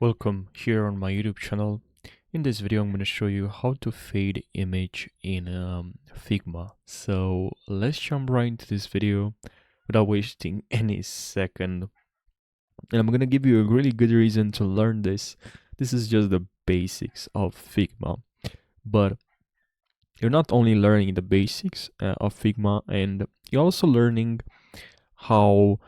Welcome here on my YouTube channel. In this video, I'm going to show you how to fade image in Figma. So let's jump right into this video without wasting any second. And I'm going to give you a really good reason to learn this. This is just the basics of Figma. But you're not only learning the basics of Figma, and you're also learning how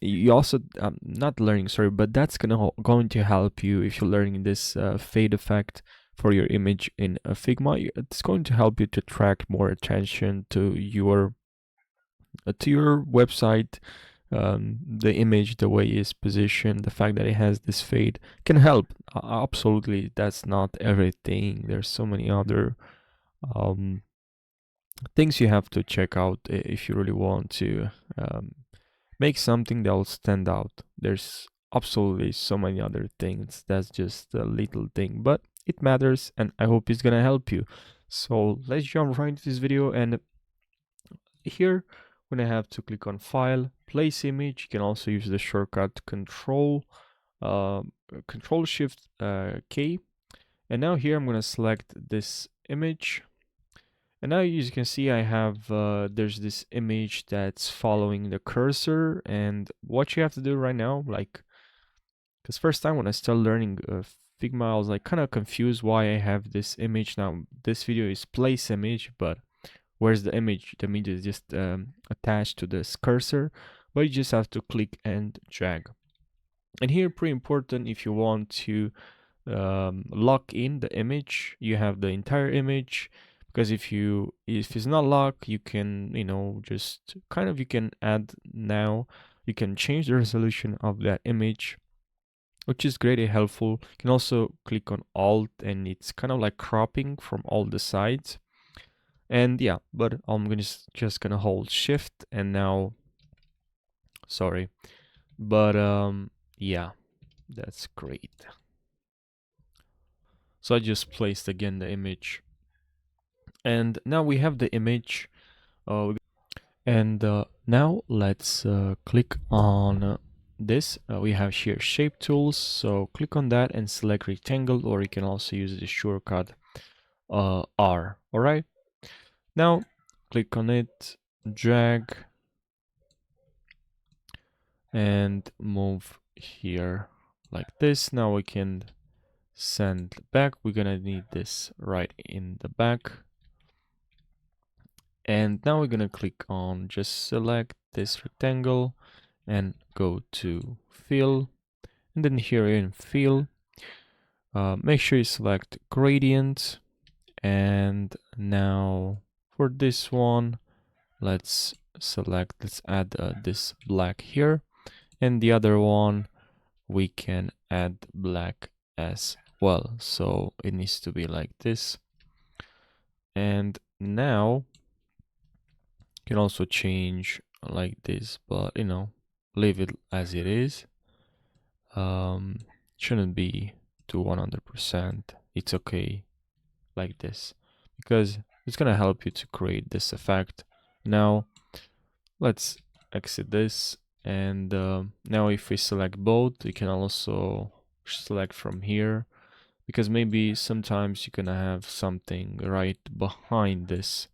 you also not learning, sorry, but that's going to help you if you're learning this fade effect for your image in Figma. It's going to help you to attract more attention to your website. The image, the way it's positioned, the fact that it has this fade can help. Absolutely, that's not everything. There's so many other things you have to check out if you really want to make something that will stand out. There's absolutely so many other things. That's just a little thing, but it matters, and I hope it's gonna help you. So let's jump right into this video, and here we're gonna have to click on File, Place Image. You can also use the shortcut Control Shift K, and now here I'm gonna select this image. And now, as you can see, I have there's this image that's following the cursor. And what you have to do right now, like, because first time when I started learning Figma, I was like kind of confused why I have this image. Now this video is place image, but where's the image? The image is just attached to this cursor, but you just have to click and drag. And here, pretty important, if you want to lock in the image, you have the entire image. Because if it's not locked, you can, just kind of, you can add now, you can change the resolution of that image, which is greatly helpful. You can also click on Alt, and it's kind of like cropping from all the sides. And yeah, but I'm just gonna hold Shift, and now, sorry, but yeah, that's great. So I just placed again the image. And now we have the image, and now let's click on this. We have here shape tools, so click on that and select rectangle, or you can also use the shortcut R. All right, now click on it, drag, and move here like this. Now we can send back. We're gonna need this right in the back. And now we're gonna click on, just select this rectangle and go to fill, and then here in fill, make sure you select gradient. And now for this one, let's add this black here, and the other one we can add black as well, so it needs to be like this. And now you can also change like this, but leave it as it is. Shouldn't be to 100%. It's okay like this, because it's gonna help you to create this effect. Now let's exit this, and now if we select both, you can also select from here, because maybe sometimes you're gonna have something right behind this,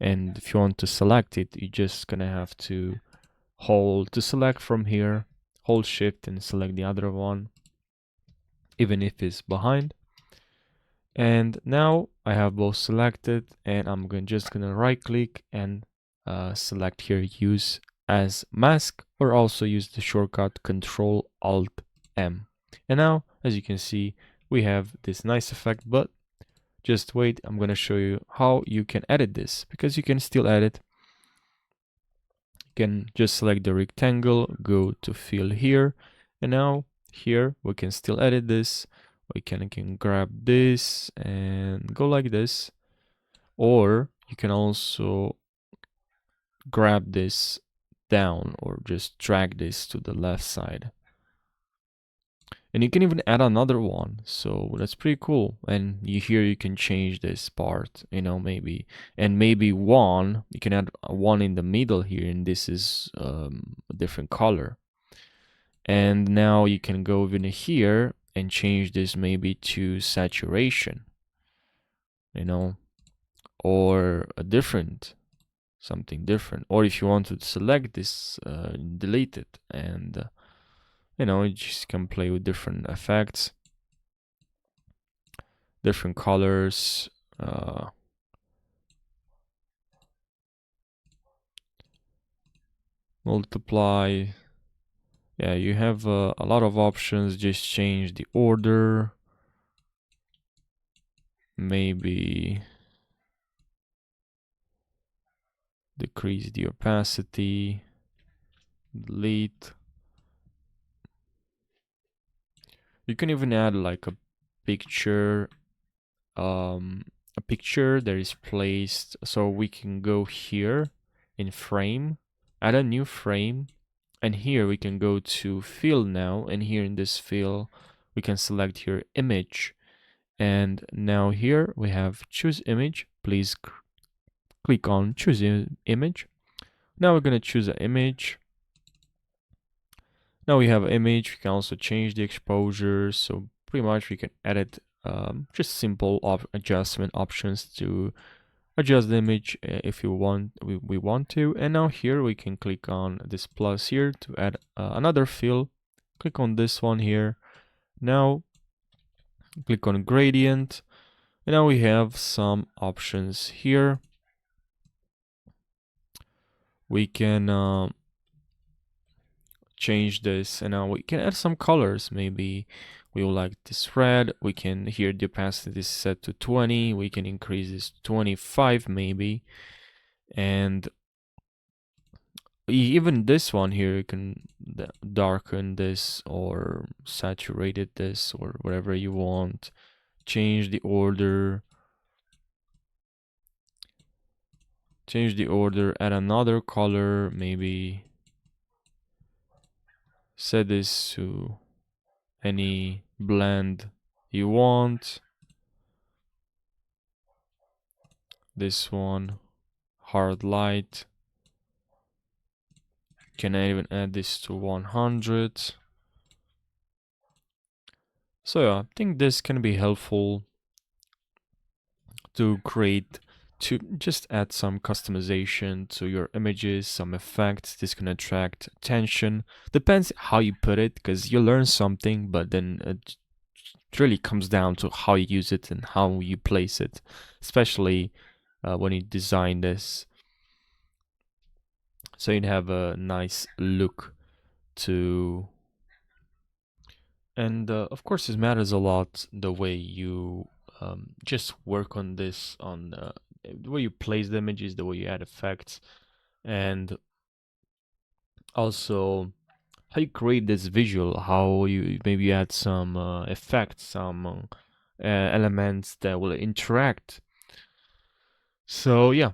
and if you want to select it, you're just gonna have to hold to select from here, hold Shift and select the other one, even if it's behind. And now I have both selected, and I'm just gonna right click and select here use as mask, or also use the shortcut Control Alt M. And now, as you can see, we have this nice effect. But just wait, I'm gonna show you how you can edit this, because you can still edit. You can just select the rectangle, go to fill here, and now here we can still edit this. We can grab this and go like this, or you can also grab this down, or just drag this to the left side. And you can even add another one, so that's pretty cool. And here you can change this part, maybe, and maybe one, you can add one in the middle here, and this is a different color. And now you can go even here and change this maybe to saturation, you know, or a different, something different. Or if you want to select this, delete it, and you know, you just can play with different effects, different colors, multiply. Yeah, you have a lot of options. Just change the order, maybe decrease the opacity, delete. You can even add like picture a picture that is placed, so we can go here in frame, add a new frame, and here we can go to fill now, and here in this fill we can select here image, and now here we have choose image. Please click on choose image. Now we're going to choose an image. Now we have image. We can also change the exposure, so pretty much we can edit just simple adjustment options to adjust the image if you want, we want to. And now here we can click on this plus here to add another fill. Click on this one here. Now click on gradient, and now we have some options here. We can change this, and now we can add some colors. Maybe we will like this red. We can, here the opacity is set to 20. We can increase this to 25 maybe, and even this one here, you can darken this or saturate this or whatever you want. Change the order, add another color, maybe set this to any blend you want. This one, hard light. Can I even add this to 100? So yeah, I think this can be helpful to just add some customization to your images, some effects. This can attract attention. Depends how you put it, because you learn something, but then it really comes down to how you use it and how you place it, especially when you design this. So you'd have a nice look to, and of course it matters a lot the way you just work on this, on the way you place the images, the way you add effects, and also how you create this visual, how you maybe add some effects, some elements that will interact. So yeah,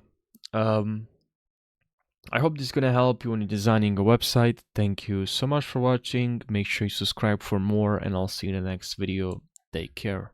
I hope this is gonna help you when you're designing a website. Thank you so much for watching. Make sure you subscribe for more, and I'll see you in the next video. Take care.